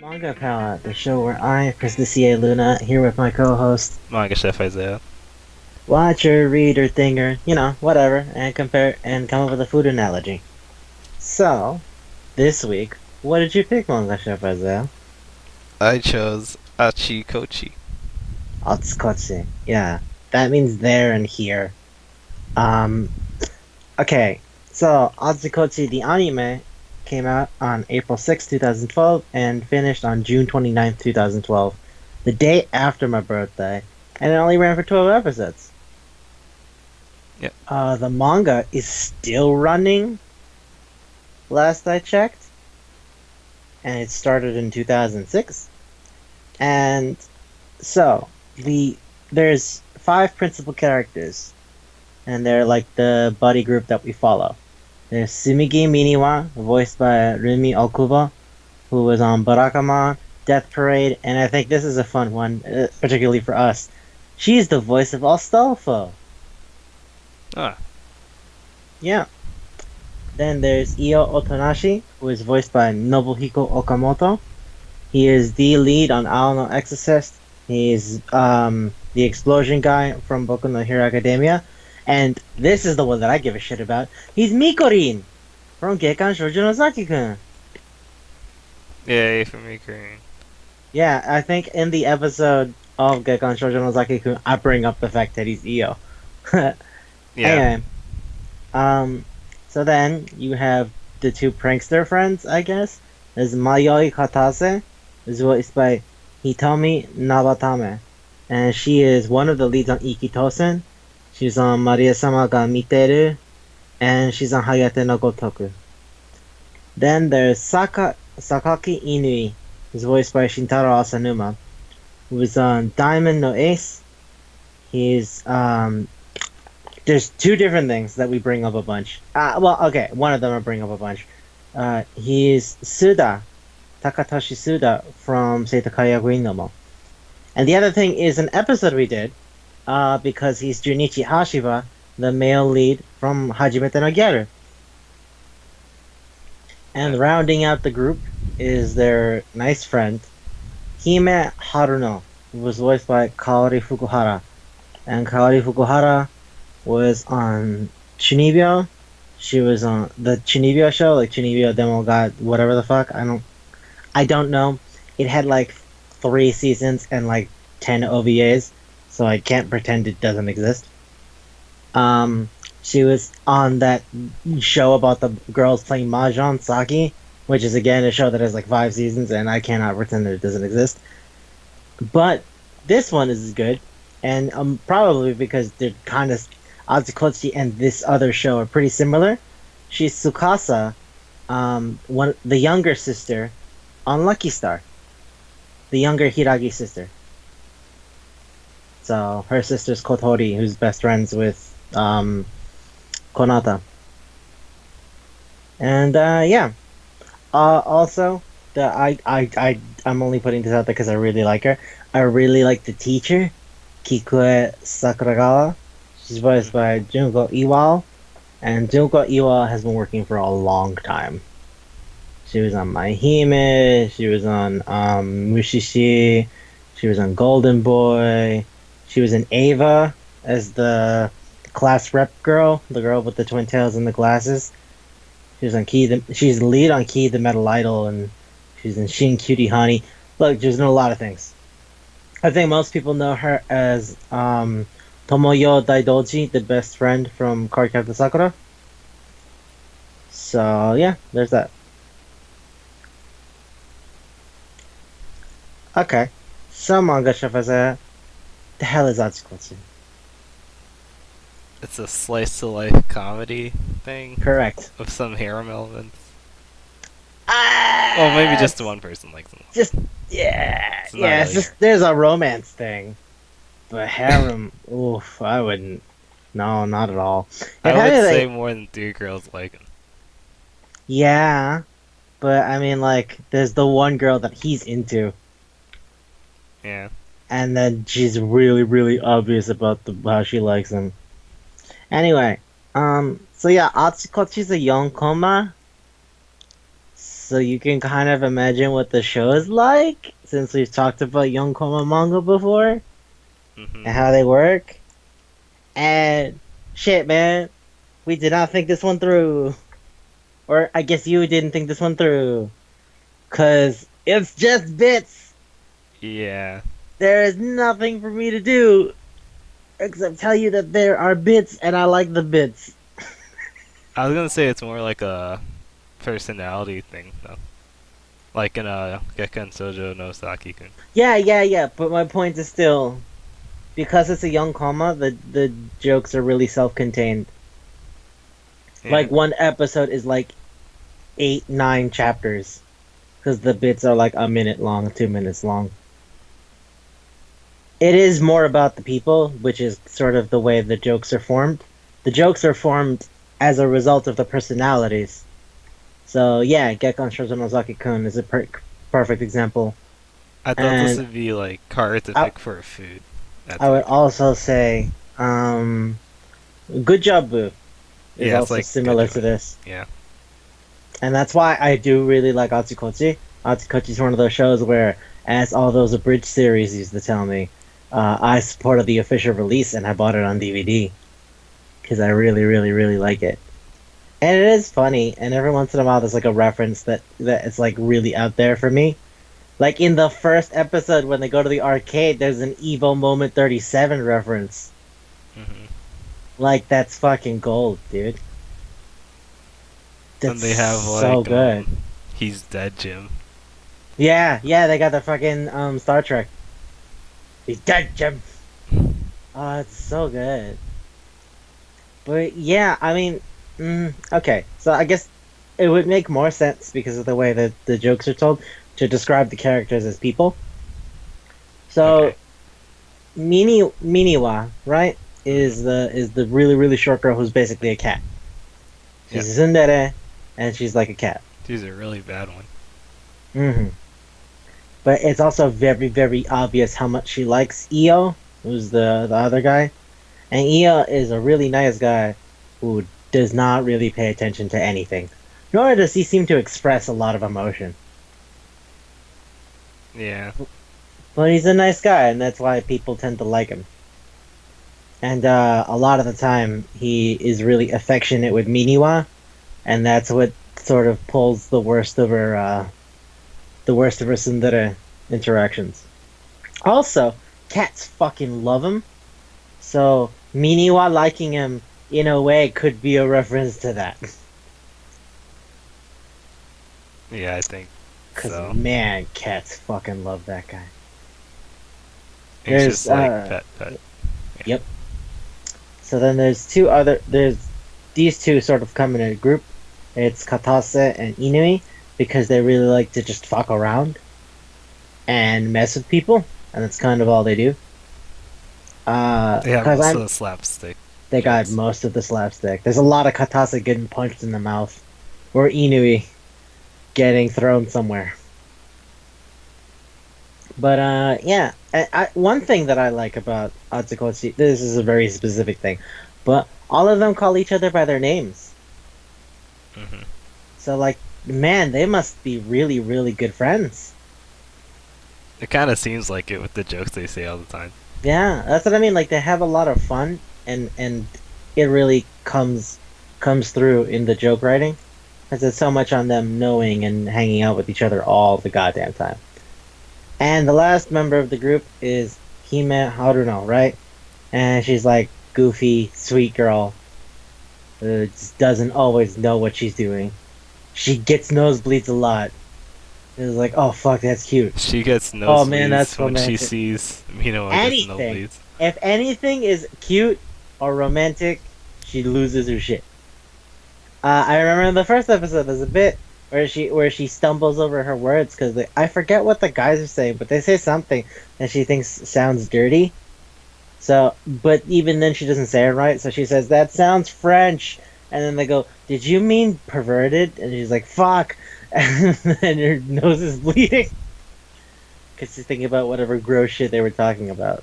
Manga Palate, the show where I, Christopher Luna, here with my co-host, Manga Chef Isaiah. watcher, reader, thinger, whatever, and compare and come up with a food analogy. So, this week, what did you pick, Manga Chef Isaiah? I chose Acchi Kocchi. Otsukochi. Yeah, that means there and here. Um, okay, so Otsukochi, the anime, came out on April 6th, 2012, and finished on June 29th, 2012, the day after my birthday, and it only ran for 12 episodes. Yep. The manga is still running, last I checked, and it started in 2006. And so, there's 5 principal characters, and they're like the buddy group that we follow. There's Sumigi Miniwa, voiced by Rumi Okubo, who was on Barakamon, Death Parade, and I think this is a fun one, particularly for us. She's the voice of Astolfo. Ah. Yeah. Then there's Io Otonashi, who is voiced by Nobuhiko Okamoto. He is the lead on Owl no Exorcist. He's the explosion guy from Boku no Hero Academia. And this is the one that I give a shit about. He's Mikorin from Gekkan Shoujo no Zaki-kun. Yay for me, Green. Yeah, I think in the episode of Gekkan Shoujo no Zaki-kun, I bring up the fact that he's Io. Yeah. Anyway, so then you have the 2 prankster friends, I guess. There's Mayoi Katase, who's voiced by Hitomi Nabatame, and she is one of the leads on Ikitosen. She's on Maria-sama ga Miteru, and she's on Hayate no Gotoku. Then there's Sakaki Inui, who's voiced by Shintaro Asanuma, who is on Diamond no Ace. He's, there's 2 different things that we bring up a bunch. One of them I bring up a bunch. He's Suda, Takatoshi Suda from Seita Kayaku Inomo. And the other thing is an episode we did, because he's Junichi Hashiba, the male lead from Hajimete no Gyaru. And rounding out the group is their nice friend, Hime Haruno, who was voiced by Kaori Fukuhara. And Kaori Fukuhara was on Chunibyo. She was on the Chunibyo show, like Chunibyo Demo God, whatever the fuck. I don't know. It had like 3 seasons and like 10 OVAs. So I can't pretend it doesn't exist. She was on that show about the girls playing Mahjong, Saki, which is again a show that has like 5 seasons, and I cannot pretend that it doesn't exist. But this one is good, and probably because they're kind of Atsukochi and this other show are pretty similar. She's Tsukasa, the younger sister on Lucky Star, the younger Hiragi sister. So her sister's Kotori, who's best friends with Konata. And yeah. Also, I'm only putting this out there because I really like her. I really like the teacher, Kikue Sakuragawa. She's voiced by Junko Iwao, and Junko Iwao has been working for a long time. She was on My Hime, she was on Mushishi, she was on Golden Boy, she was in Ava as the class rep girl, the girl with the twin tails and the glasses. She was on she's the lead on Key the Metal Idol, and she's in Shin Cutie Honey. Look, she's in a lot of things. I think most people know her as Tomoyo Daidoji, the best friend from Cardcaptor Sakura. So yeah, there's that. Okay. So manga shafasa, the hell is Acchi Kocchi? It's a slice of life comedy thing Correct. with some harem elements. Well, maybe Ah, just it's one person likes them. just yeah, It's not yeah. It's really. just there's a romance thing, but harem. Oof, I wouldn't. No, not at all. It I kind would of say like more than three girls like him. yeah, but I mean like there's the one girl that he's into, Yeah. and then she's really really obvious about how she likes him. Anyway, so yeah, Acchi Kocchi's a young coma. So you can kind of imagine what the show is like, since we've talked about young coma manga before Mhm. and how they work. And shit, man, we did not think this one through. Or I guess you didn't think this one through. Cause it's just bits. Yeah. There is nothing for me to do except tell you that there are bits and I like the bits. I was gonna say it's more like a personality thing, though. Like in Gekkan Sojo no Saki-kun. Yeah, yeah, yeah, but my point is still because it's a young comma, the jokes are really self-contained. Yeah. Like one episode is like 8, 9 chapters because the bits are like a minute long, 2 minutes long. It is more about the people, which is sort of the way the jokes are formed. The jokes are formed as a result of the personalities. So yeah, Gekon Shoujo Nozaki-kun is a perfect example. I thought this And would be like hard to I, pick for a food. That's I would like also say, Good Job Boo is yeah, it's also like good similar to job. this. Yeah. And that's why I do really like Acchi Kocchi. Acchi Kocchi is one of those shows where, as all those abridged series used to tell me, I supported the official release and I bought it on DVD because I really, really, really like it. And it is funny, and every once in a while there's like a reference that is like really out there for me. Like in the first episode when they go to the arcade, there's an Evo Moment 37 reference. Mhm. Like that's fucking gold, dude. And That's they have so like good. he's dead Jim. Yeah, yeah, they got the fucking Star Trek. He's dead, Jim. Oh, it's so good. But yeah, I mean, okay. So I guess it would make more sense because of the way that the jokes are told to describe the characters as people. Okay. So Miniwa, right, is the really really short girl who's basically a cat. Yep. She's a tsundere, and she's like a cat. She's a really bad one. hmm But it's also very very obvious how much she likes Io, who's the other guy. And Io is a really nice guy who does not really pay attention to anything. Nor does he seem to express a lot of emotion. Yeah. But he's a nice guy, and that's why people tend to like him. And a lot of the time, he is really affectionate with Miniwa, and that's what sort of pulls the worst of her tsundere interactions. Also, cats fucking love him, so Miniwa liking him in a way could be a reference to that. Yeah, I think Cause so. man, cats fucking love that guy. He's There's just like pet. yep. So then there's these two sort of come in a group. It's Katase and Inui because they really like to just fuck around and mess with people, and that's kind of all they do. They have Cause also slapstick. they got jokes. most of the slapstick. There's a lot of Katase getting punched in the mouth, or Inui getting thrown somewhere. But yeah, one thing that I like about Acchi Kocchi, this is a very specific thing, but all of them call each other by their names. Mhm. So like, man, they must be really, really good friends. It kind of seems like it with the jokes they say all the time. Yeah, that's what I mean. Like they have a lot of fun, and it really comes through in the joke writing, because it's so much on them knowing and hanging out with each other all the goddamn time. And the last member of the group is Hime Haruno, right? And she's like goofy, sweet girl. just doesn't always know what she's doing. She gets nosebleeds a lot. It's like, oh fuck, that's cute. She gets Oh man, that's nosebleeds when she romantic. sees Minoa gets Anything. nosebleeds. If anything is cute or romantic, she loses her shit. I remember in the first episode, there's a bit where she stumbles over her words because I forget what the guys are saying, but they say something that she thinks sounds dirty. So, but even then, she doesn't say it right. So she says that sounds French, and then they go, "Did you mean perverted?" And she's like, "Fuck," and then her nose is bleeding because she's thinking about whatever gross shit they were talking about.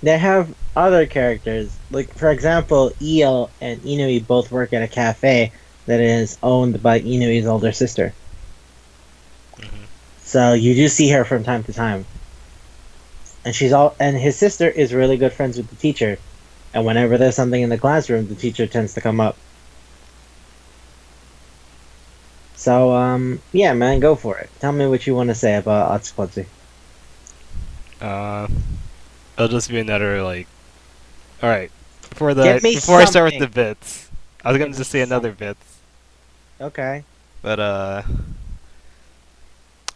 They have other characters, like for example, Io and Inui both work at a cafe that is owned by Inui's older sister. Hmm. So you do see her from time to time, and his sister is really good friends with the teacher. And whenever there's something in the classroom, the teacher tends to come up. So yeah, man, go for it. Tell me what you want to say about Acchi Kocchi. Uh, it'll just be another like. All right. Give me Before I start with something. the bits, I was Give gonna me just say another something. bits, Okay. but I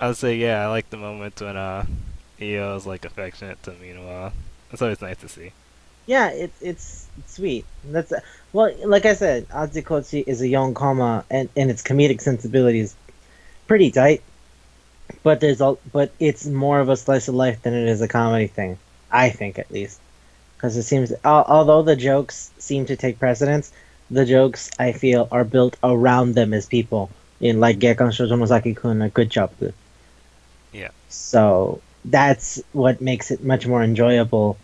would say yeah, I like the moment when Io is like affectionate to Minoa. It's always nice to see. Yeah, it's sweet. That's well, like I said, Acchi Kocchi is a young comma, and its comedic sensibility is pretty tight. But it's more of a slice of life than it is a comedy thing. I think at least. Because it seems, although the jokes seem to take precedence, the jokes I feel are built around them as people. In like Gekkan Shoujo a good job. Yeah. So that's what makes it much more enjoyable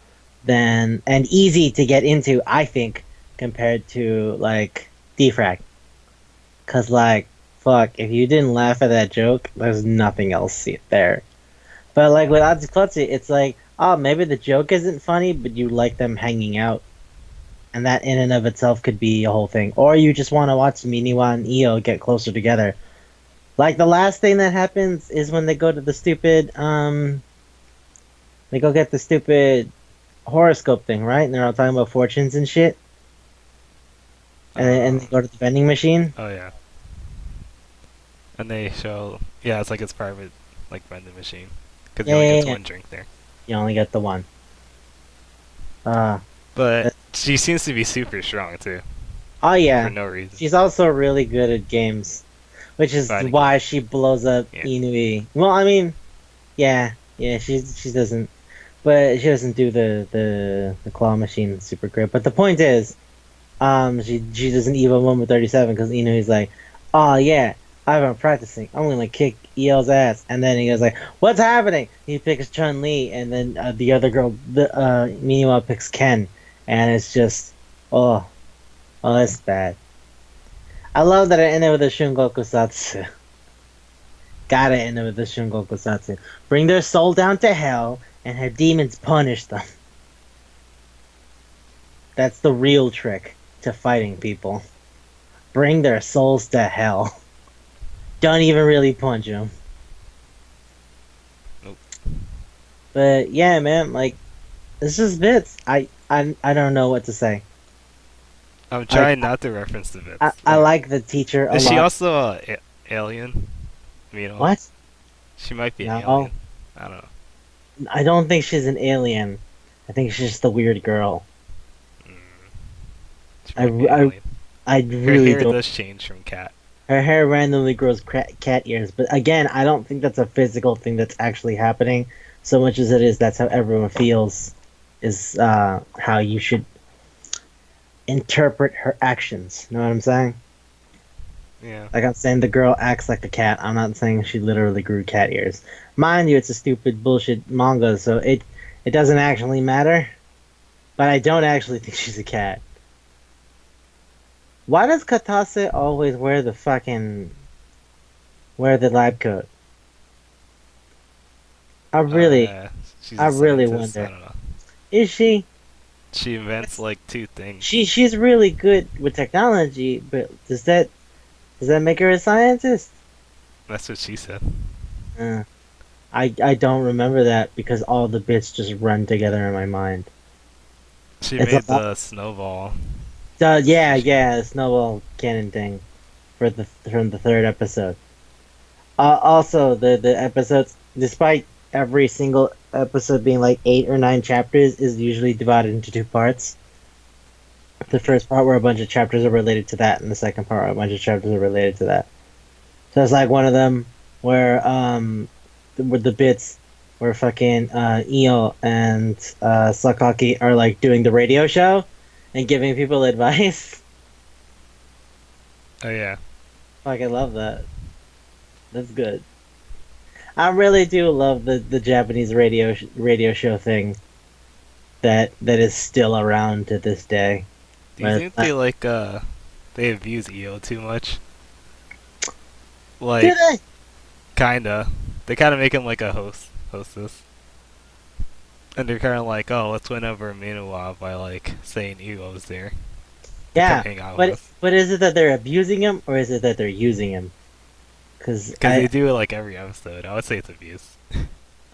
than and easy to get into, I think, compared to like Defrag. Cause like fuck, if you didn't laugh at that joke, there's nothing else there. But like with Adzukotsu, it's like, oh, maybe the joke isn't funny, but you like them hanging out, and that in and of itself could be a whole thing. Or you just want to watch Miniwa and Io get closer together. Like the last thing that happens is when they go to the stupid they go get the stupid horoscope thing, right? And they're all talking about fortunes and shit, and they Uh, go to the vending machine. oh yeah. And they show yeah, it's like it's private like vending machine because you Yeah, only yeah, get yeah. one drink there. You only get the one. Uh, But that- she seems to be super strong too oh for yeah, no reason. she's also really good at games, which is Fighting why game. she blows up Yeah. Inui. Well, I mean, yeah, yeah, she doesn't, but she doesn't do the claw machine super great. But the point is, she does an evil moment 37 because Inui's like, oh yeah, I've been practicing. I'm gonna kick EL's ass, and then he goes like, what's happening? He picks Chun Li, and then the other girl, meanwhile picks Ken, and it's just, oh, oh, that's bad. I love that it ended with a Shungoku Satsu. Gotta end it with the Shungoku Satsu. Bring their soul down to hell and have demons punish them. That's the real trick to fighting people. Bring their souls to hell. Don't even really punch them. Nope. But yeah, man, like it's just bits. I don't know what to say. I'm Like trying not to reference the I, bits. I like the teacher a Is she lot. also alien? You know, What? she might be an No, alien. I don't know. I don't think she's an alien. I think she's just a weird girl. Mm, she I, might be an I, alien. I Her really hair don't. does change from cat. Her hair randomly grows cat ears, but again, I don't think that's a physical thing that's actually happening. So much as it is, that's how everyone feels. Is how you should interpret her actions. Know what I'm saying? Yeah. Like I'm saying, the girl acts like a cat. I'm not saying she literally grew cat ears. Mind you, it's a stupid bullshit manga, so it doesn't actually matter. But I don't actually think she's a cat. Why does Katase always wear the lab coat? I really, Yeah. She's I a really scientist. I wonder. don't know. Is she? She invents like two things. She's really good with technology, but does that make her a scientist? That's what she said. Uh, I don't remember that because all the bits just run together in my mind. She It's a made lot. the snowball Yeah, sushi. yeah, the snowball cannon thing for the from the third episode. Also, the episodes, despite every single episode being like 8 or 9 chapters, is usually divided into two parts. The Hmm. first part where a bunch of chapters are related to that, and the second part where a bunch of chapters are related to that. So it's like one of them where with the bits where fucking Io and Sakaki are like doing the radio show and giving people advice. Oh yeah. Fuck, I love that. That's good. I really do love the Japanese radio show thing that is still around to this day. Do you Where it's think not, they abuse EO too much? do Like they? kinda. They kinda make him like a hostess. And they're kinda like, oh, let's win over Minuwa by like saying EO's there to come Yeah, hang out with us. but is it that they're abusing him or is it that they're using him? Because Because they do it like every episode. I would say it's abuse.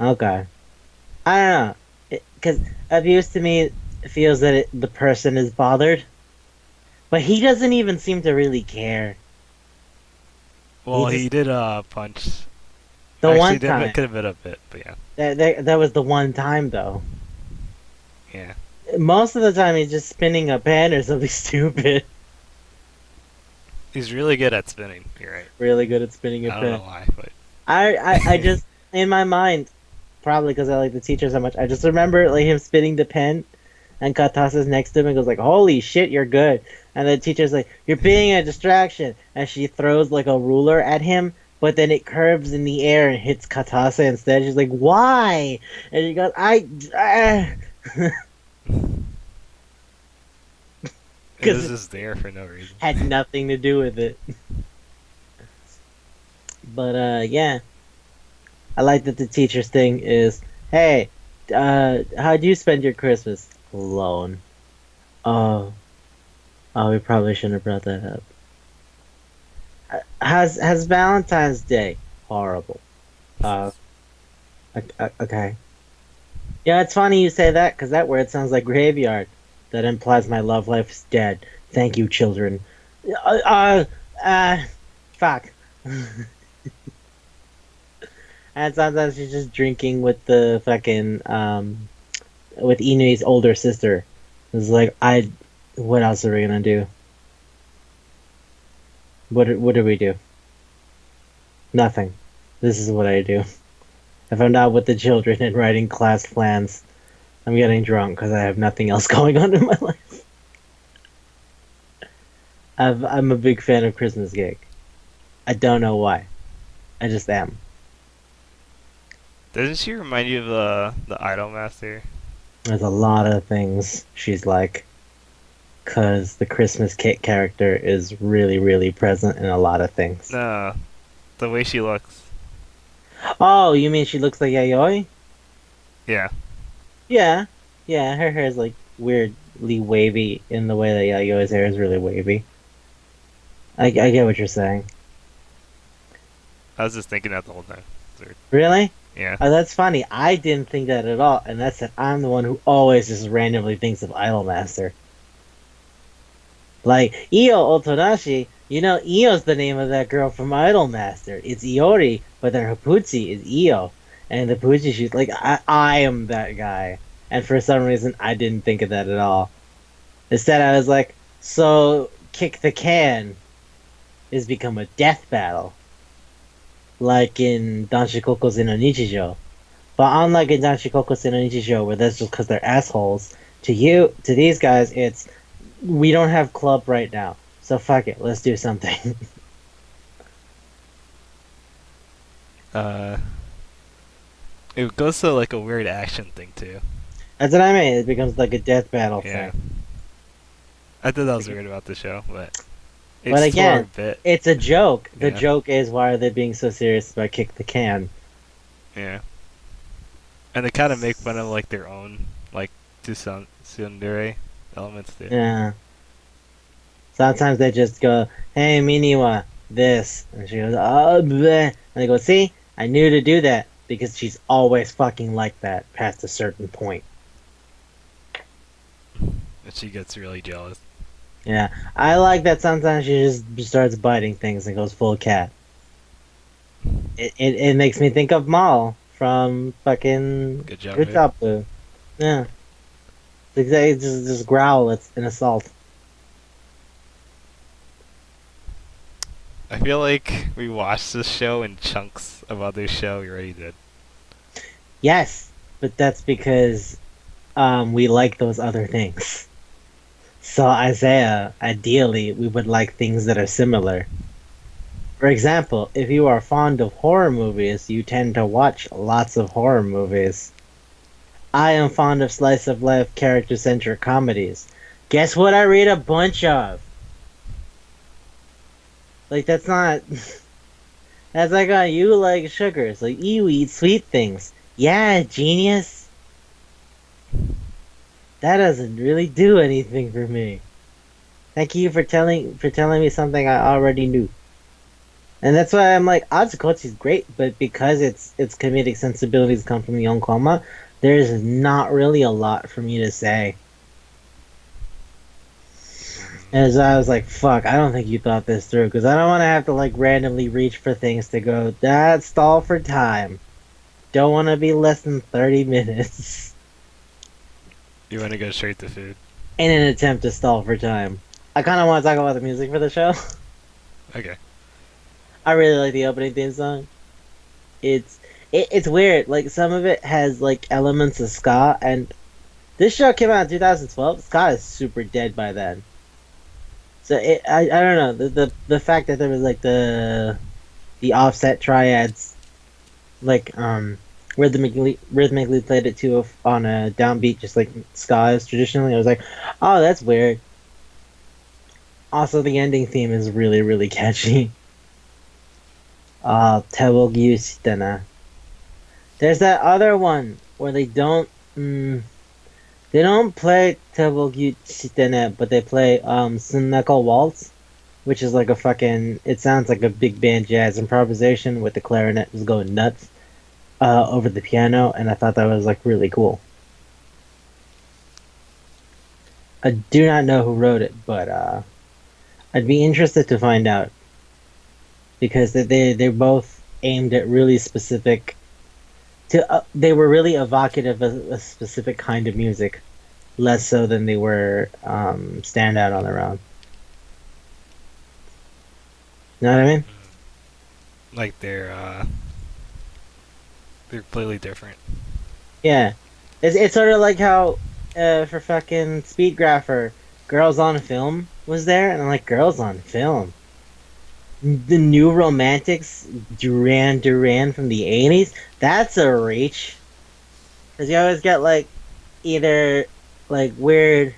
okay, I don't know. Because abuse to me feels that the person is bothered, but he doesn't even seem to really care. He Well, he just did punch. the Actually, one did time could have been a bit, but yeah, that was the one time though. yeah. Most of the time he's just spinning a pen or something stupid. He's really good at spinning. You're right. Really good at spinning a I don't know pen. why, but I just in my mind, probably because I like the teacher so much, I just remember like him spinning the pen, and Katasa's next to him and goes like, "Holy shit, you're good!" And the teacher's like, "You're being a distraction," and she throws like a ruler at him, but then it curves in the air and hits Katasa instead. She's like, "Why?" And he goes, "I." it was Because it just there for no reason. had nothing to do with it. But yeah, I like that the teacher's thing is, hey, how'd you spend your Christmas? Alone. Oh, oh, we probably shouldn't have brought that up. Has Valentine's Day? Horrible. Uh, okay. Yeah, it's funny you say that because that word sounds like graveyard. That implies my love life is dead. Thank you, children. Uh, uh, uh fuck. And sometimes she's just drinking with the fucking with Inui's older sister. It's like what else are we gonna do? What do we do? Nothing. This is what I do. If I'm not with the children and writing class plans, I'm getting drunk because I have nothing else going on in my life. I'm a big fan of Christmas cake. I don't know why. I just am. Doesn't she remind you of the Idol Master? There's a lot of things she's like, because the Christmas cake character is really, really present in a lot of things. No, the way she looks. Oh, you mean she looks like Yayoi? Yeah, Yeah. Yeah, her hair is like weirdly wavy in the way that Yayoi's hair is really wavy. I get what you're saying. I was just thinking that the whole time. It's Really? yeah, Oh, that's funny. I didn't think that at all, and that's that I'm the one who always just randomly thinks of Idolmaster. Like, Io Otonashi, Io's the name of that girl from Idolmaster. It's Iori, but then her Putzi is Io. And the Putzi, she's like, I am that guy. And for some reason, I didn't think of that at all. Instead, I was like, so, kick the can has become a death battle. Like in Danshikoku no Nichijou. But unlike in Danshikoku no Nichijou, where that's just because they're assholes, to these guys, it's, we don't have club right now, so fuck it, let's do something. uh, it goes to like a weird action thing too. That's what I mean, it becomes like a death battle Yeah, thing. I thought that was weird about the show, but But it's for a again, bit. it's a joke. The Yeah. joke is, why are they being so serious about kick the can? Yeah, and they kind of make fun of like their own like tsundere elements too. Yeah. Sometimes they just go, hey, Miniwa, this. And she goes, oh, bleh. And they go, see, I knew to do that, because she's always fucking like that past a certain point. And she gets really jealous. Yeah, I like that sometimes she just starts biting things and goes full cat. It makes me think of Mal from fucking Good job, Good mate. Job Boo. Yeah, it's exactly just growl. It's an assault. I feel like we watched this show in chunks of other show we already did. Yes, but that's because we like those other things. So Isaiah, ideally, we would like things that are similar. For example, if you are fond of horror movies, you tend to watch lots of horror movies. I am fond of slice of life character centric comedies. Guess what I read a bunch of? Like that's not that's like you like sugars, like you eat sweet things. Yeah, genius. That doesn't really do anything for me. Thank you for telling me something I already knew. And that's why I'm like, Acchi Kocchi is great, but because its comedic sensibilities come from Yonkoma, there's not really a lot for me to say. As I was like, fuck, I don't think you thought this through, because I don't want to have to like randomly reach for things to go, that's stall for time. Don't want to be less than 30 minutes You want to go straight to food? in an attempt to stall for time. I kind of want to talk about the music for the show. Okay. I really like the opening theme song. It's it's weird. Like some of it has like elements of ska, and this show came out in 2012. Ska is super dead by then. So I don't know the fact that there was like the offset triads like rhythmically played it too on a downbeat just like ska is traditionally. I was like, oh, that's weird. Also, the ending theme is really catchy. Tewogi Shitana. There's that other one where they don't play Tewogi Shitana, but they play Sunnako Waltz, which is like a fucking. It sounds like a big band jazz improvisation with the clarinet just going nuts over the piano, and I thought that was like really cool. I do not know who wrote it, but I'd be interested to find out because they're both aimed at really specific. They were really evocative of a specific kind of music, less so than they were standout on their own. You know what I mean? Like they're completely different. Yeah, it's sort of like how for fucking Speedgrapher, Girls on Film was there, and I'm like, Girls on Film. The New Romantics, Duran from the 80s, that's a reach. Because you always get, like, either, like, weird,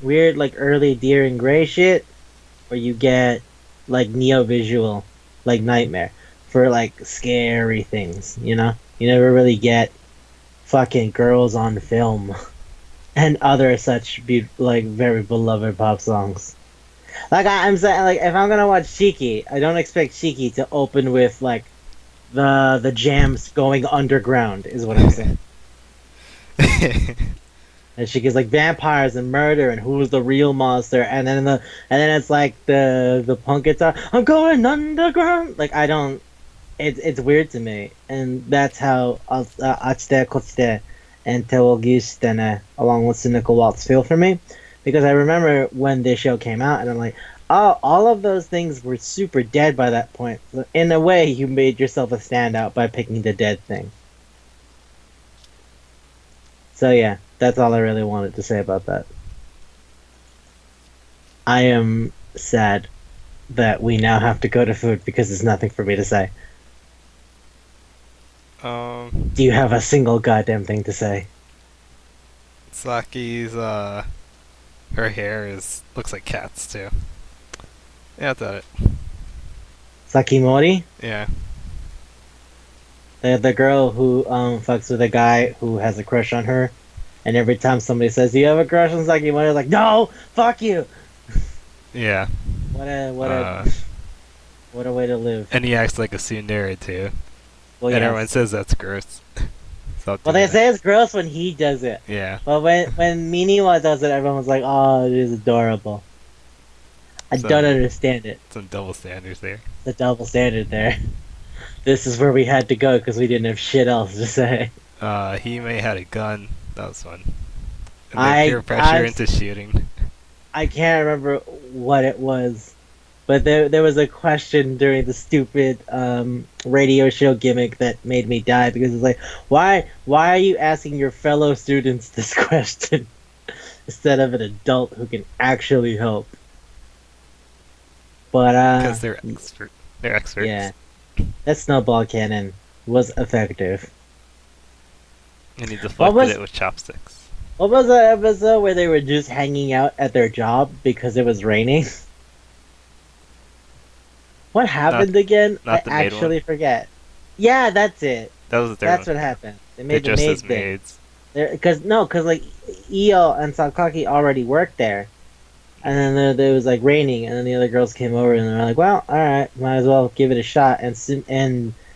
like, early Deer and Grey shit, or you get, like, neo-visual, like Nightmare, for, like, scary things, you know? You never really get fucking Girls on Film and other such, like, very beloved pop songs. Like I'm saying, like if I'm gonna watch Shiki, I don't expect Shiki to open with like the jams going underground. Is what I'm saying. And Shiki's like vampires and murder and who's the real monster, and then it's like the punk guitar. I'm going underground. Like I don't. It's weird to me, and that's how Achite Kochite and Tewogi along with Cynical Waltz feel for me. Because I remember when this show came out, and I'm like, oh, all of those things were super dead by that point. So in a way, you made yourself a standout by picking the dead thing. So yeah, that's all I really wanted to say about that. I am sad that we now have to go to food because there's nothing for me to say. Do you have a single goddamn thing to say? Saki's her hair is looks like cats too. Yeah, that's it. Sakimori? Yeah. The girl who fucks with a guy who has a crush on her, and every time somebody says, "Do you have a crush on Sakimori?" Like, "No, fuck you." Yeah. What a way to live. And he acts like a tsundere too. Well, And yeah. everyone says that's gross. Stop Well, doing they it. say it's gross when he does it. Yeah. But when Miniwa does it, everyone's like, "Oh, it is adorable." I don't Some understand it. some double standards there. The double standard there. This is where we had to go because we didn't have shit else to say. He may had a gun. That was fun. And then I peer pressure I into shooting. I can't remember what it was, but there was a question during the stupid radio show gimmick that made me die because it's like, why are you asking your fellow students this question instead of an adult who can actually help? But Because they're experts. yeah, that snowball cannon was effective. And he What deflected was it with chopsticks. what was that episode where they were just hanging out at their job because it was raining? What happened again? I Not the maid actually one. forget. Yeah, that's it. That was the third That's one. what happened. They They're made the just maid as thing. maids. Because like Io and Sakaki already worked there, and then there was like raining, and then the other girls came over and they were like, "Well, all right, might as well give it a shot." And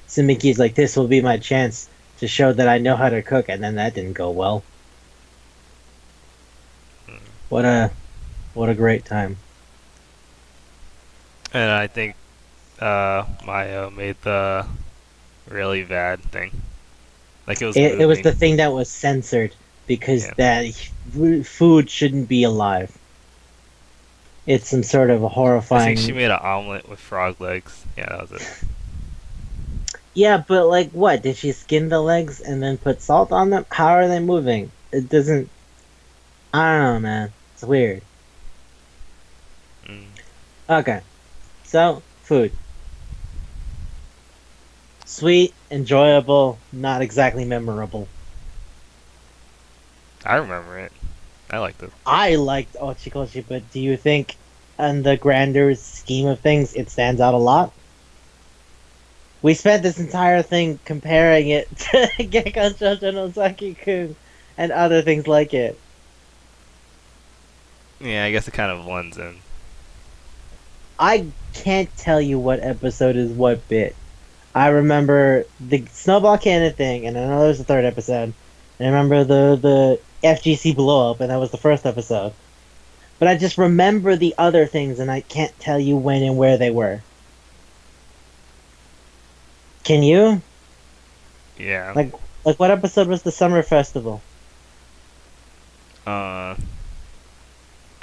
Simiki's like, "This will be my chance to show that I know how to cook," and then that didn't go well. What a great time. And I think Mayo made the really bad thing. Like it was It was moving. the thing that was censored because Yeah. that food shouldn't be alive. It's some sort of a I horrifying. think she made an omelet with frog legs. Yeah, that was it. Yeah, but like what? Did she skin the legs and then put salt on them? How are they moving? It doesn't. I don't know, man. It's weird. Mm. Okay, so food. Sweet, enjoyable, not exactly memorable. I remember it. I liked it. I liked Acchi Kocchi, but do you think, in the grander scheme of things, it stands out a lot? We spent this entire thing comparing it to Gekkan Shoujo no Saki-kun and other things like it. Yeah, I guess it kind of blends in. I can't tell you what episode is what bit. I remember the snowball cannon thing, and I know there was a third episode. And I remember the FGC blow up, and that was the first episode. But I just remember the other things, and I can't tell you when and where they were. Can you? Yeah. Like what episode was the summer festival? I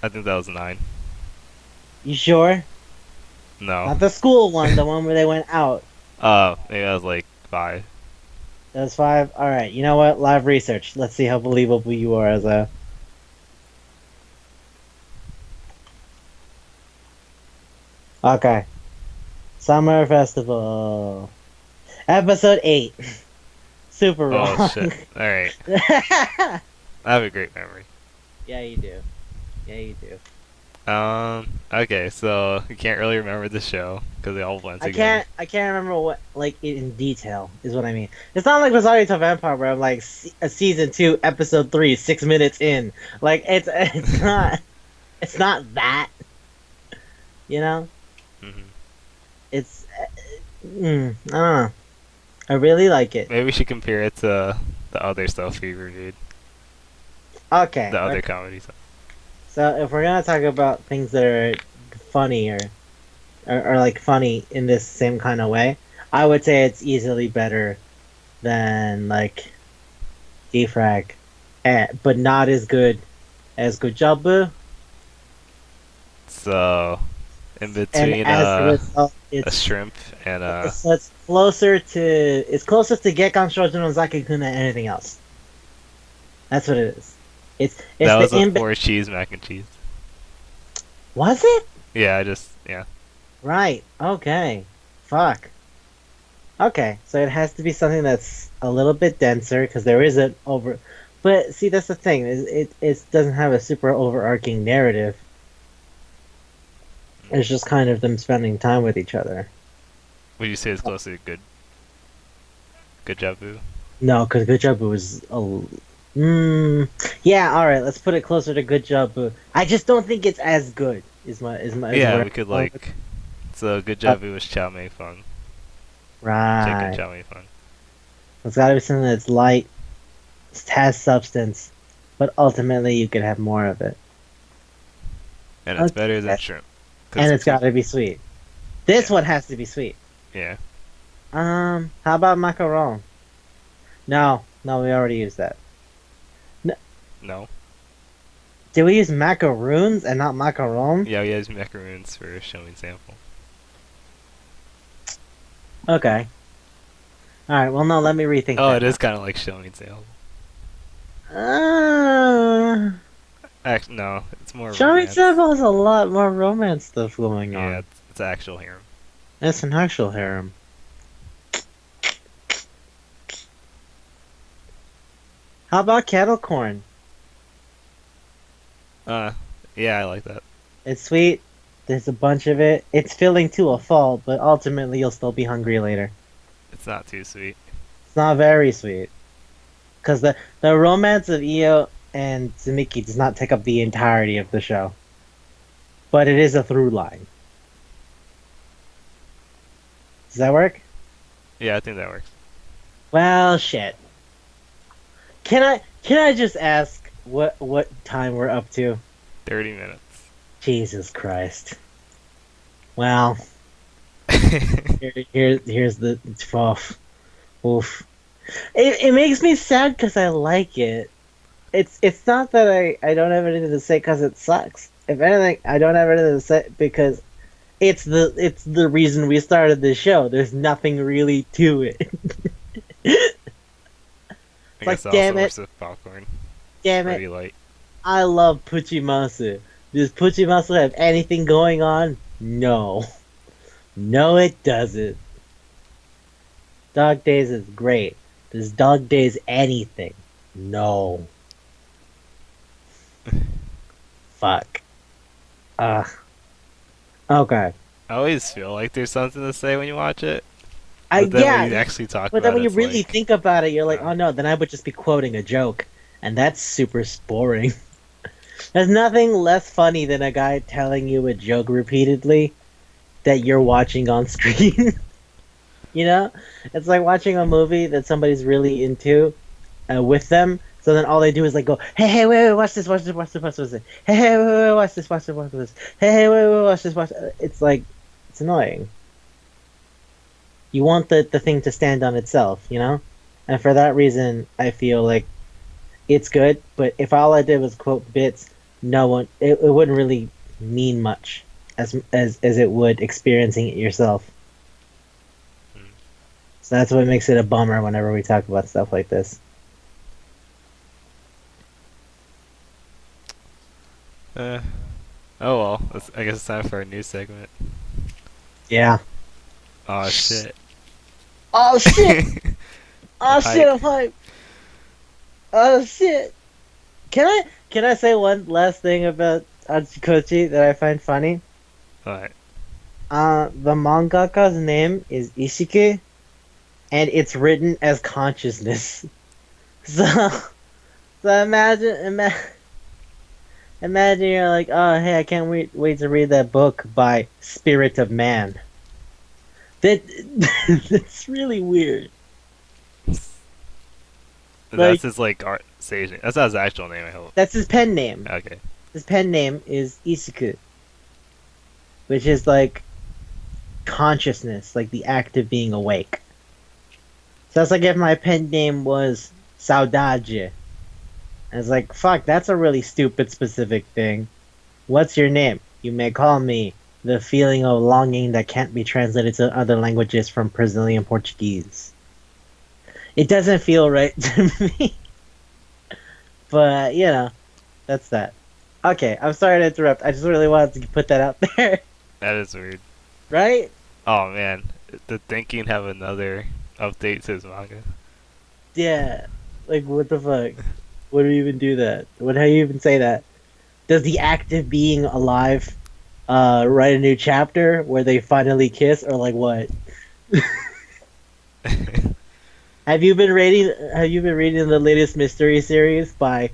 think that was 9. You sure? No. Not the school one, the one where they went out. Maybe that was like 5. That was 5? Alright, you know what? Live research. Let's see how believable you are as a... Okay. Summer Festival. Episode 8. Super wrong. Oh shit. Alright. I have a great memory. Yeah, you do. Yeah, you do. Okay, so you can't really remember the show because they all blend together. I can't remember what, like, in detail, is what I mean. It's not like Rosario to Vampire where I'm like, season 2, episode 3, 6 minutes in. Like, it's not, it's not that. You know? Hmm. It's, I don't know. I really like it. Maybe we should compare it to the other stuff we reviewed. Okay. The other comedy stuff. So if we're gonna talk about things that are funny or like funny in this same kind of way, I would say it's easily better than like Defrag, but not as good as Good Job Boo. So, in And between as a result, a it's shrimp and so it's closer to Gekkan Shoujo no Zaki-kun than anything else. That's what it is. It's that was the a 4 cheese mac and cheese. Was it? Yeah, yeah. Right. Okay. Fuck. Okay, so it has to be something that's a little bit denser because there is an over. But see, that's the thing. It doesn't have a super overarching narrative. It's just kind of them spending time with each other. Would you say it's closer to Good Job Boo? No, because Good Job Boo was yeah. All right, let's put it closer to Good Job Boo. I just don't think it's as good. Is Yeah, we could like. So Good Job Boo was Chow Mei fun. right. Chicken Chow Mei fun. It's got to be something that's light has substance, but ultimately you could have more of it. And it's better than Okay. shrimp. And it's got to be sweet. This Yeah. one has to be sweet. Yeah. How about macaron? No, we already used that. No. Did we use macaroons and not macaron? Yeah, we use macaroons for showing sample. Okay. Alright, well, no, let me rethink Oh, that. it is kind of like showing sample. Uh, No, it's more Showing romance. Sample has a lot more romance stuff going Yeah, on. it's actual harem. It's an actual harem. How about kettle corn? Yeah, I like that. It's sweet. There's a bunch of it. It's filling to a fault, but ultimately you'll still be hungry later. It's not too sweet. It's not very sweet. Because the romance of Io and Tsumiki does not take up the entirety of the show. But it is a through line. Does that work? Yeah, I think that works. Well, shit. Can I just ask what time we're up to? 30 minutes. Jesus Christ. Well, here's the oof. It makes me sad because I like it. It's not that I don't have anything to say because it sucks. If anything, I don't have anything to say because it's the reason we started this show. There's nothing really to it. I like, guess it damn also it. works with popcorn. Damn Pretty it! light. I love Puchimasu. Does Puchimasu have anything going on? No. No, it doesn't. Dog Days is great. Does Dog Days anything? No. Fuck. Okay. I always feel like there's something to say when you watch it. But then when you actually talk but about then when it, you it's really like, think about it, you're like, no. oh no, then I would just be quoting a joke. And that's super boring. There's nothing less funny than a guy telling you a joke repeatedly that you're watching on screen. You know? It's like watching a movie that somebody's really into with them. So then all they do is like go, hey, wait, watch this. Hey, wait, watch this. Hey, wait, watch this. It's like, it's annoying. You want the thing to stand on itself, you know? And for that reason, I feel like it's good, but if all I did was quote bits, it wouldn't really mean much as it would experiencing it yourself. So that's what makes it a bummer whenever we talk about stuff like this. Oh well, I guess it's time for a new segment. Yeah. Oh shit. Oh shit! Oh shit! I'm hyped. Oh shit! Can I say one last thing about Acchi Kocchi that I find funny? Alright. The mangaka's name is Ishiki, and it's written as consciousness. So imagine you're like, oh hey, I can't wait to read that book by Spirit of Man. That's really weird. That's his like art stage name. That's not his actual name, I hope. That's his pen name. Okay. His pen name is Ishiku, which is like consciousness, like the act of being awake. So it's like if my pen name was Saudade. And it's like, fuck, that's a really stupid specific thing. What's your name? You may call me the feeling of longing that can't be translated to other languages from Brazilian Portuguese. It doesn't feel right to me. But, you know, that's that. Okay, I'm sorry to interrupt. I just really wanted to put that out there. That is weird. Right? Oh man. Did Thinking have another update to his manga? Yeah. Like, what the fuck? What do you even do that? How do you even say that? Does the act of being alive write a new chapter where they finally kiss, or like what? Have you been reading the latest mystery series by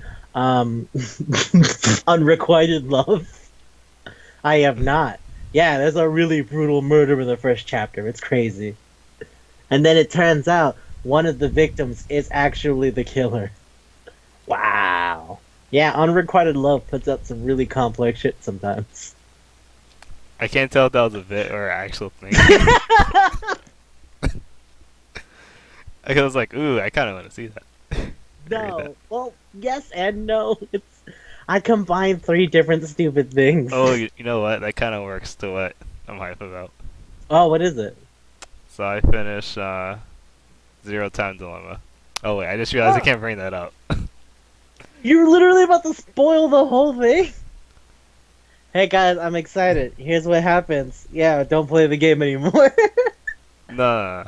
Unrequited Love? I have not. Yeah, there's a really brutal murder in the first chapter. It's crazy. And then it turns out one of the victims is actually the killer. Wow. Yeah, unrequited love puts out some really complex shit sometimes. I can't tell if that was a bit or an actual thing. I was like, ooh, I kind of want to see that. Read that. No. Well, yes and no. It's I combined three different stupid things. Oh, you know what? That kind of works to what I'm hype about. Oh, what is it? So I finished Zero Time Dilemma. Oh wait, I just realized I Oh, can't bring that up. you're literally about to spoil the whole thing. Hey guys, I'm excited. Here's what happens. Yeah, don't play the game anymore. Nah,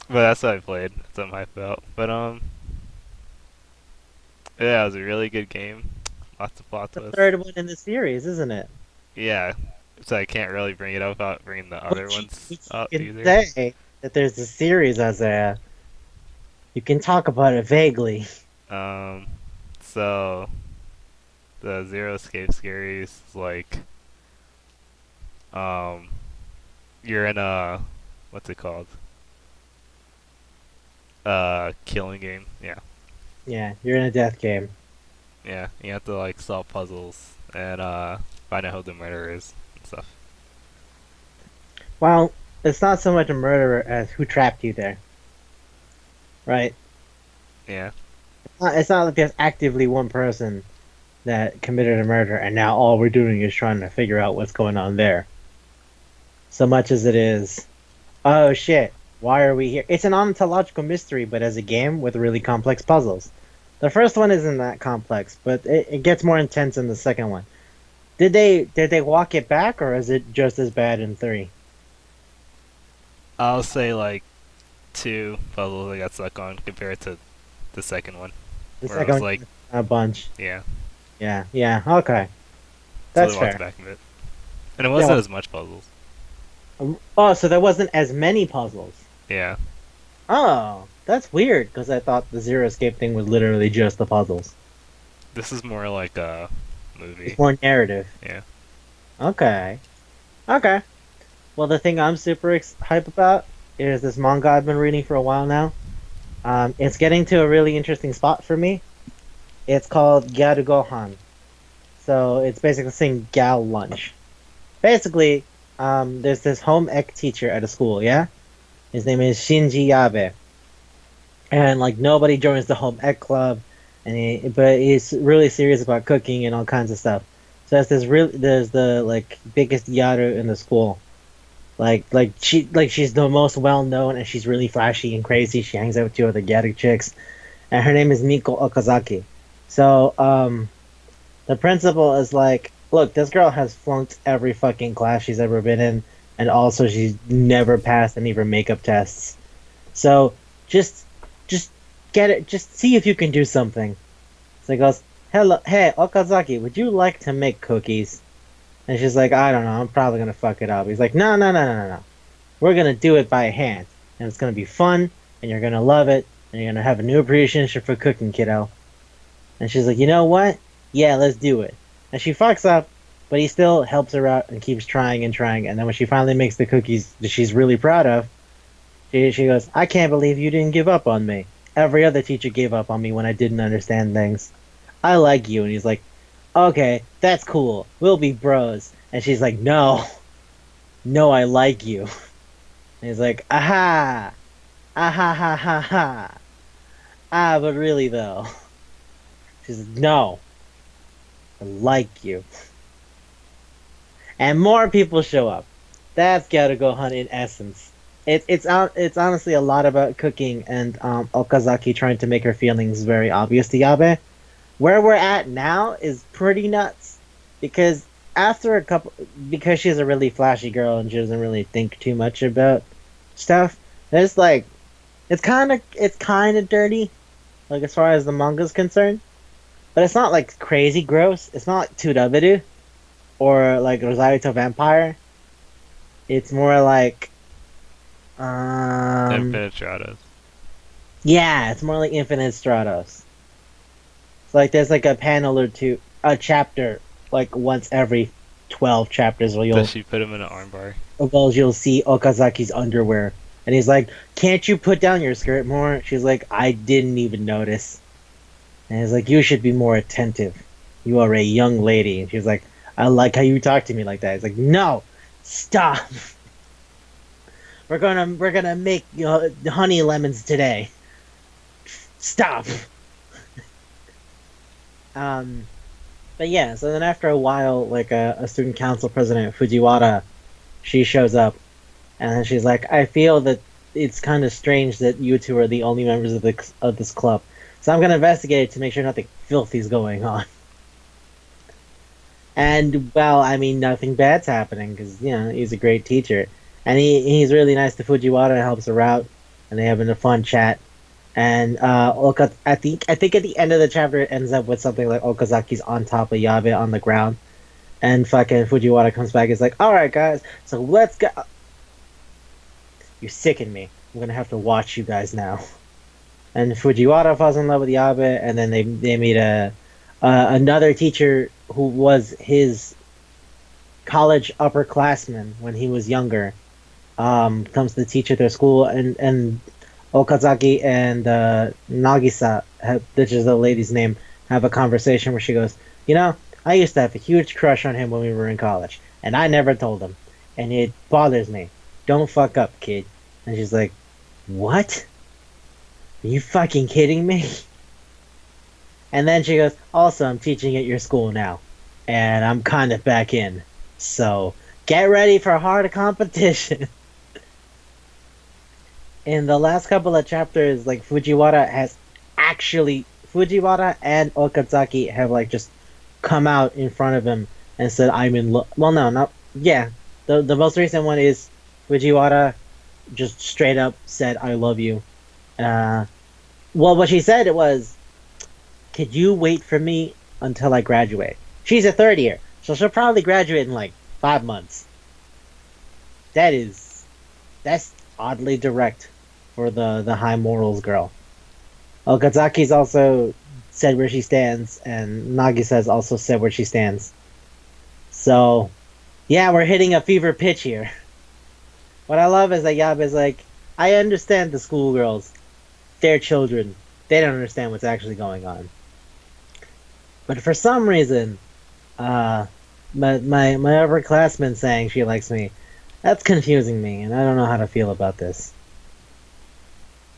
but that's what I played. That's what I'm hyped about. But yeah, it was a really good game. Lots of plot The twists. third one in the series, isn't it? Yeah, so I can't really bring it up without bringing the other ones Which up you can either. say that there's a series as a. You can talk about it vaguely. Um, so the Zero Escape series is like um, you're in a what's it called? Killing game. Yeah, Yeah, you're in a death game. yeah. You have to like solve puzzles and find out who the murderer is and stuff. Well, it's not so much a murderer as who trapped you there, right? Yeah. It's not like there's actively one person that committed a murder, and now all we're doing is trying to figure out what's going on there. So much as it is, oh shit, why are we here? It's an ontological mystery, but as a game with really complex puzzles. The first one isn't that complex, but it gets more intense in the second one. Did they walk it back, or is it just as bad in three? I'll say like two puzzles I got stuck on compared to the second one, The where it second was one, like, a bunch. yeah, Yeah, yeah, okay, so that's they walked fair. back a bit, and it Yeah. wasn't as much puzzles. Oh, so there wasn't as many puzzles. Yeah, Oh, that's weird because I thought the Zero Escape thing was literally just the puzzles. this is more like a It's movie. more narrative. Yeah. Okay. Okay. Well, the thing I'm super hype about is this manga I've been reading for a while now. It's getting to a really interesting spot for me. It's called Gyaru Gohan. So it's basically saying gal lunch. Basically, there's this home ec teacher at a school, yeah? His name is Shinji Yabe. And like nobody joins the home ec club, but he's really serious about cooking and all kinds of stuff. So there's the like biggest yaru in the school. She's the most well known and she's really flashy and crazy. She hangs out with two other yaru chicks, and her name is Miko Okazaki. So the principal is like, look, this girl has flunked every fucking class she's ever been in, and also she's never passed any of her makeup tests. So just just get it. Just see if you can do something. So he goes, "Hello, hey Okazaki, would you like to make cookies?" And she's like, "I don't know. I'm probably gonna fuck it up." He's like, "No, no, no, no, no, no. We're gonna do it by hand, and it's gonna be fun, and you're gonna love it, and you're gonna have a new appreciation for cooking, kiddo." And she's like, "You know what? Yeah, let's do it." And she fucks up, but he still helps her out and keeps trying and trying. And then when she finally makes the cookies that she's really proud of, she goes, "I can't believe you didn't give up on me. Every other teacher gave up on me when I didn't understand things. I like you." And he's like, "Okay, that's cool. We'll be bros." And she's like, "No, no, I like you." And he's like, "Aha, aha, ha, ha, ha. Ah, but really though." She's like, "No, I like you." And more people show up. That's gotta go hunt in essence. It's honestly a lot about cooking and Okazaki trying to make her feelings very obvious to Yabe. Where we're at now is pretty nuts because after a couple, because she's a really flashy girl and she doesn't really think too much about stuff. There's like it's kind of dirty, like as far as the manga's concerned, but it's not like crazy gross. It's not like Turabiru or like Rosario to Vampire. It's more like Infinite Stratos. yeah, it's more like Infinite Stratos. So like there's like a panel or two, a chapter like once every 12 chapters where Does she put him in an armbar? you'll see Okazaki's underwear, and he's like, "Can't you put down your skirt more?" She's like, "I didn't even notice." And he's like, you should be more attentive. You are a young lady. And she was like, I like how you talk to me like that. He's like, no, stop. We're gonna make honey lemons today. Stop. Um, but yeah. So then after a while, like a student council president Fujiwara, she shows up, and then she's like, I feel that it's kind of strange that you two are the only members of this club. So I'm gonna investigate it to make sure nothing filthy's going on. And well, I mean, nothing bad's happening because he's a great teacher, and he's really nice to Fujiwara and helps her out, and they having a fun chat. And I think at the end of the chapter it ends up with something like Okazaki's on top of Yabe on the ground, and fucking Fujiwara comes back. He's like, "All right, guys, so let's go." You sicken me. I'm gonna have to watch you guys now. And Fujiwara falls in love with Yabe, and then they meet another teacher who was his college upperclassman when he was younger. Comes to teach at their school, and Okazaki and Nagisa, which is the lady's name, have a conversation where she goes, I used to have a huge crush on him when we were in college, and I never told him, and it bothers me. Don't fuck up, kid. And she's like, what? Are you fucking kidding me? And then she goes, also, I'm teaching at your school now, and I'm kind of back in, so get ready for hard competition. In the last couple of chapters, like, Fujiwara and Okazaki have, like, just come out in front of him and said, I'm in love. Well, no, not, yeah. The most recent one is Fujiwara just straight up said, I love you. Well, what she said it was, could you wait for me until I graduate? She's a third year, so she'll probably graduate in, like, 5 months. That's oddly direct for the high morals girl. Okazaki's also said where she stands, and Nagisa's also said where she stands. So, yeah, we're hitting a fever pitch here. What I love is that Yabe's like, I understand the schoolgirls. They're children. They don't understand what's actually going on. But for some reason, my upperclassman saying she likes me, that's confusing me, and I don't know how to feel about this.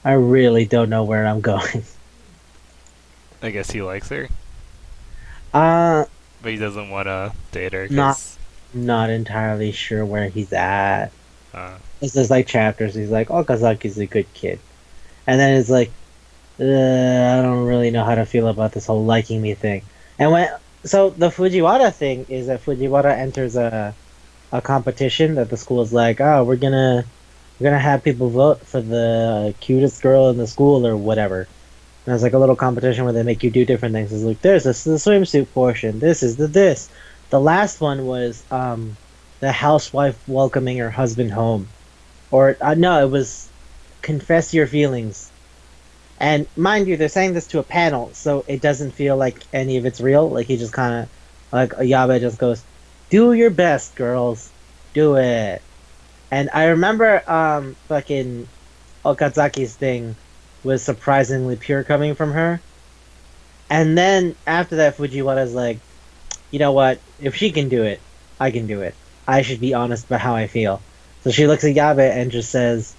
I really don't know where I'm going. I guess he likes her, But he doesn't want to date her. Not entirely sure where he's at. This is like chapters. He's like, Okazaki's a good kid. And then it's like, I don't really know how to feel about this whole liking me thing. And so the Fujiwara thing is that Fujiwara enters a competition that the school is like, oh, we're gonna have people vote for the cutest girl in the school or whatever. And there's like a little competition where they make you do different things. It's like, there's the swimsuit portion. This is this. The last one was the housewife welcoming her husband home, or no, it was confess your feelings. And mind you, they're saying this to a panel, so it doesn't feel like any of it's real. Like he just kind of, like Yabe just goes, "Do your best, girls, do it." And I remember, fucking Okazaki's thing was surprisingly pure coming from her. And then after that, Fujiwara's like, you know what? If she can do it, I can do it. I should be honest about how I feel. So she looks at Yabe and just says,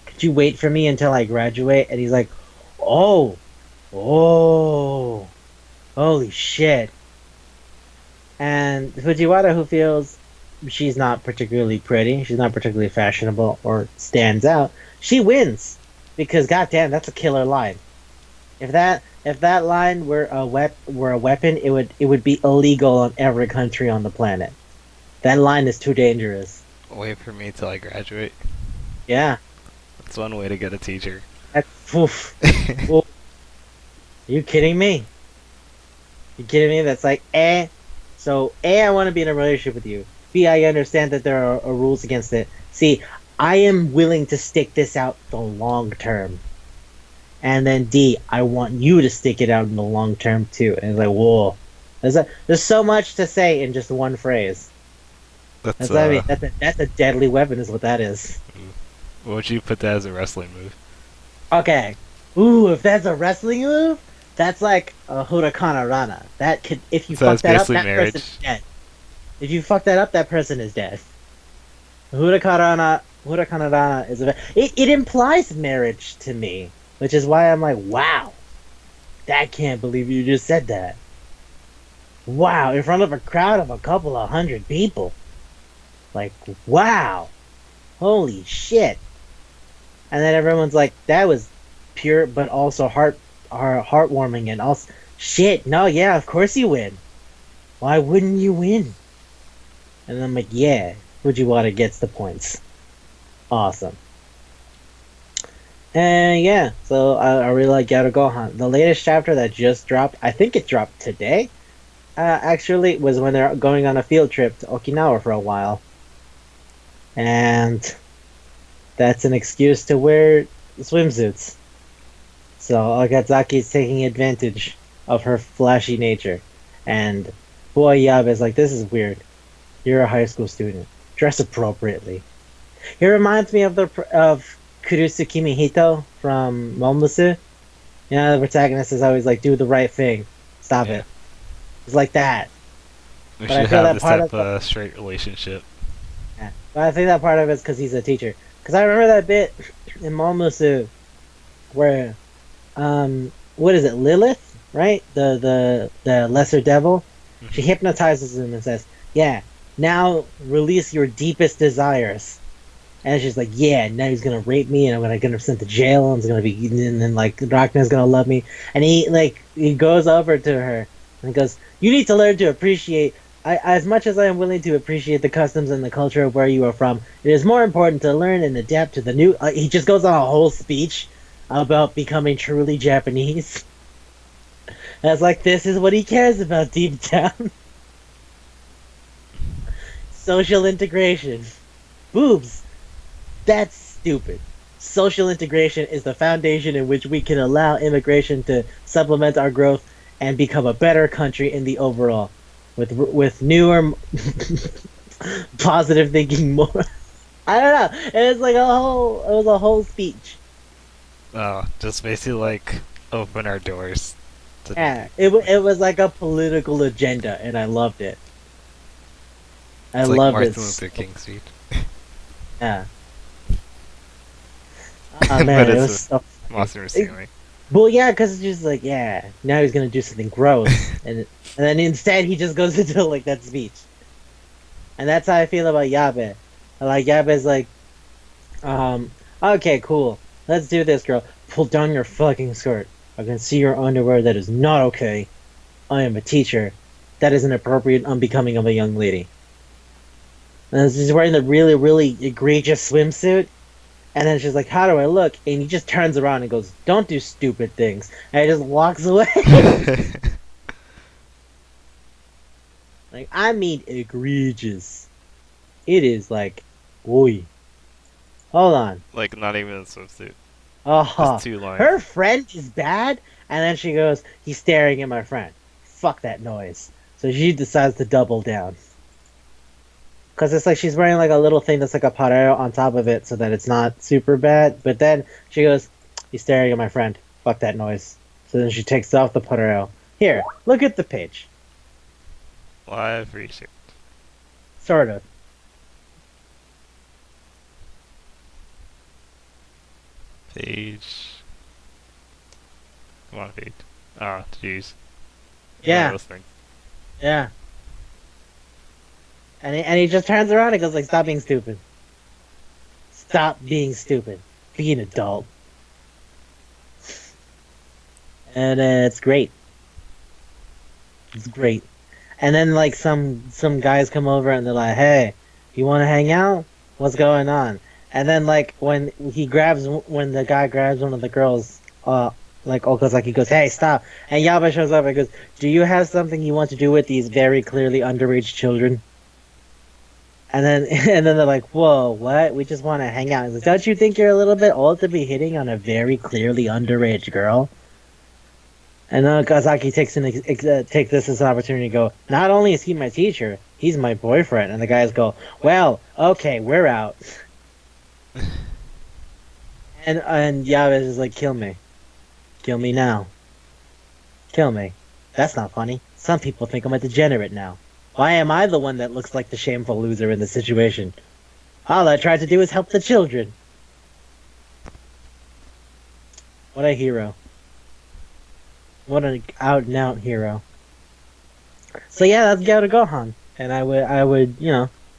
could you wait for me until I graduate? And he's like, oh, holy shit. And Fujiwara, who feels she's not particularly pretty, she's not particularly fashionable or stands out, she wins. Because goddamn, that's a killer line. If that line were a weapon, it would be illegal on every country on the planet. That line is too dangerous. Wait for me till I graduate. Yeah. That's one way to get a teacher. Oof. Oof. Are you kidding me? You kidding me? That's like, So, I want to be in a relationship with you. B, I understand that there are rules against it. C, I am willing to stick this out the long term. And then D, I want you to stick it out in the long term too. And it's like, whoa. There's so much to say in just one phrase. That's a deadly weapon is what that is. What would you put that as a wrestling move? Okay. Ooh, if that's a wrestling move? That's like a Huracana Rana. That could, if you So fuck it's that up, basically that person marriage. is dead. If you fuck that up, that person is dead. Huracana Rana is it implies marriage to me, which is why I'm like, wow, that can't believe you just said that. Wow, in front of a crowd of a couple of hundred people. Like, wow, holy shit. And then everyone's like, that was pure, but also heartwarming, and also shit. No, yeah, of course you win. Why wouldn't you win? And I'm like, yeah, Fujiwara gets the points. Awesome. And yeah, so I really like Gato Gohan. The latest chapter that just dropped, I think it dropped today. Actually, was when they're going on a field trip to Okinawa for a while, and that's an excuse to wear swimsuits. So Okazaki is taking advantage of her flashy nature, and boy Yabe is like, this is weird. You're a high school student. Dress appropriately. He reminds me of Kurusu Kimihito from Momosu. You know, the protagonist is always like, do the right thing. Stop Yeah. it. It's like that. We But I should feel have that this part type of of straight relationship. yeah. But I think that part of it's because he's a teacher. Because I remember that bit in Momosu where, what is it, Lilith, right? The lesser devil. She hypnotizes him and says, "Yeah, now release your deepest desires." And she's like, "Yeah, now he's gonna rape me, and I'm gonna get him sent to jail, and it's gonna be, and then like Rockman's gonna love me." And he goes over to her and he goes, "You need to learn to appreciate. As much as I am willing to appreciate the customs and the culture of where you are from, it is more important to learn and adapt to the new." He just goes on a whole speech about becoming truly Japanese. And it's like, this is what he cares about deep down. Social integration. Boobs. That's stupid. Social integration is the foundation in which we can allow immigration to supplement our growth and become a better country in the overall, with newer, positive thinking more. I don't know. It was like it was a whole speech. Oh, just basically like open our doors. Yeah, it was like a political agenda, and I loved it. I It's like loved it. Martin Luther King speech. Yeah. Oh But man, it it's was a so. monster ceiling. Well, yeah, because it's just like, yeah, now he's gonna do something gross, and then instead he just goes into like that speech, and that's how I feel about Yabe. Like Yabe's like, okay, cool, let's do this, girl. Pull down your fucking skirt. I can see your underwear. That is not okay. I am a teacher. That is inappropriate, unbecoming of a young lady. And she's wearing the really, really egregious swimsuit. And then she's like, how do I look? And he just turns around and goes, don't do stupid things. And he just walks away. Like, I mean egregious. It is like, oi. Hold on. Like not even a swimsuit. Oh, Just 2 lines. her friend is bad? And then she goes, he's staring at my friend. Fuck that noise. So she decides to double down. Because it's like she's wearing like a little thing that's like a pareo on top of it so that it's not super bad. But then she goes, he's staring at my friend. Fuck that noise. So then she takes off the pareo. Here, look at the page. Live research. Sort of. Page. Come on, page. Ah, jeez. Yeah. Listening. Yeah. And he just turns around and goes like, stop being stupid. Stop being stupid. Be an adult. And it's great. It's great. And then like some guys come over and they're like, hey, you want to hang out? What's going on? And then like when the guy grabs one of the girls, like Okazaki goes, hey, stop. And Yaba shows up and goes, do you have something you want to do with these very clearly underage children? And then they're like, whoa, what? We just want to hang out. He's like, don't you think you're a little bit old to be hitting on a very clearly underage girl? And then Okazaki takes this as an opportunity to go, not only is he my teacher, he's my boyfriend. And the guys go, well, okay, we're out. and Yaba is just like, kill me. Kill me now. Kill me. That's not funny. Some people think I'm a degenerate now. Why am I the one that looks like the shameful loser in the situation? All I tried to do is help the children. What a hero. What an out-and-out hero. So yeah, that's Gouda Gohan. And I would,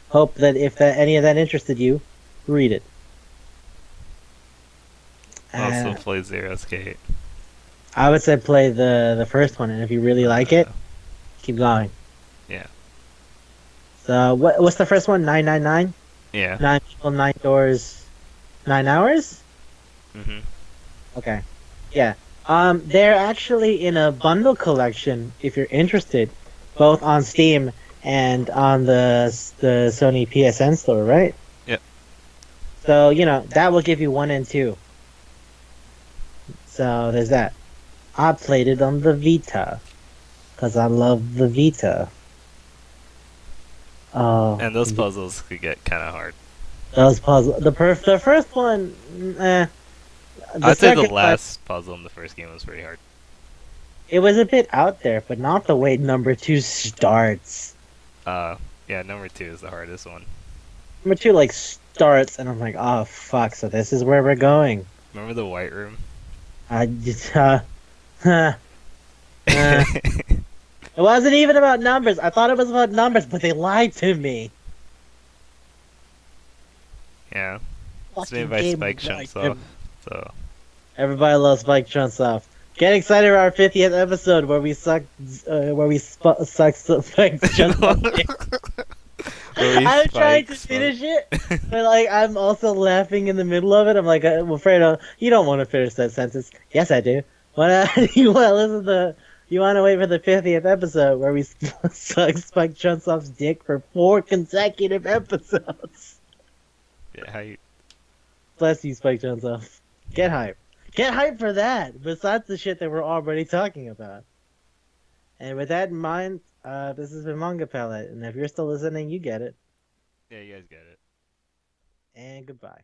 hope that if any of that interested you, read it. Also play Zero Skate. I would say play the first one, and if you really like it, keep going. Yeah. So what's the first one? 999? Yeah. 9 people, 9 doors, 9 hours? Mhm. Okay. Yeah. They're actually in a bundle collection if you're interested, both on Steam and on the Sony PSN store, right? Yep. So, that will give you 1 and 2. So, there's that. I played it on the Vita, because I love the Vita. Oh. And those puzzles could get kind of hard. Those puzzles. The first one, I'd say the last puzzle in the first game was pretty hard. It was a bit out there, but not the way number 2 starts. Yeah, number 2 is the hardest one. Number 2, starts, and I'm like, oh, fuck, so this is where we're going. Remember the White Room? It wasn't even about numbers. I thought it was about numbers, but they lied to me. Yeah. It's made by Spike Chunsoft, so... Everybody loves Spike Chunsoft. Get excited for our 50th episode where we suck Spike Chunsoft. I'm trying to finish it, but I'm also laughing in the middle of it. I'm like, well, Fredo, you don't want to finish that sentence. Yes, I do. You want to listen to? You want to wait for the 50th episode where we suck Spike Chunsoft's dick for 4 consecutive episodes? Yeah, how you... Bless you, Spike Chunsoft. Get hype. Get hype for that. Besides the shit that we're already talking about. And with that in mind, this has been Manga Palate, and if you're still listening, you get it. Yeah, you guys get it. And goodbye.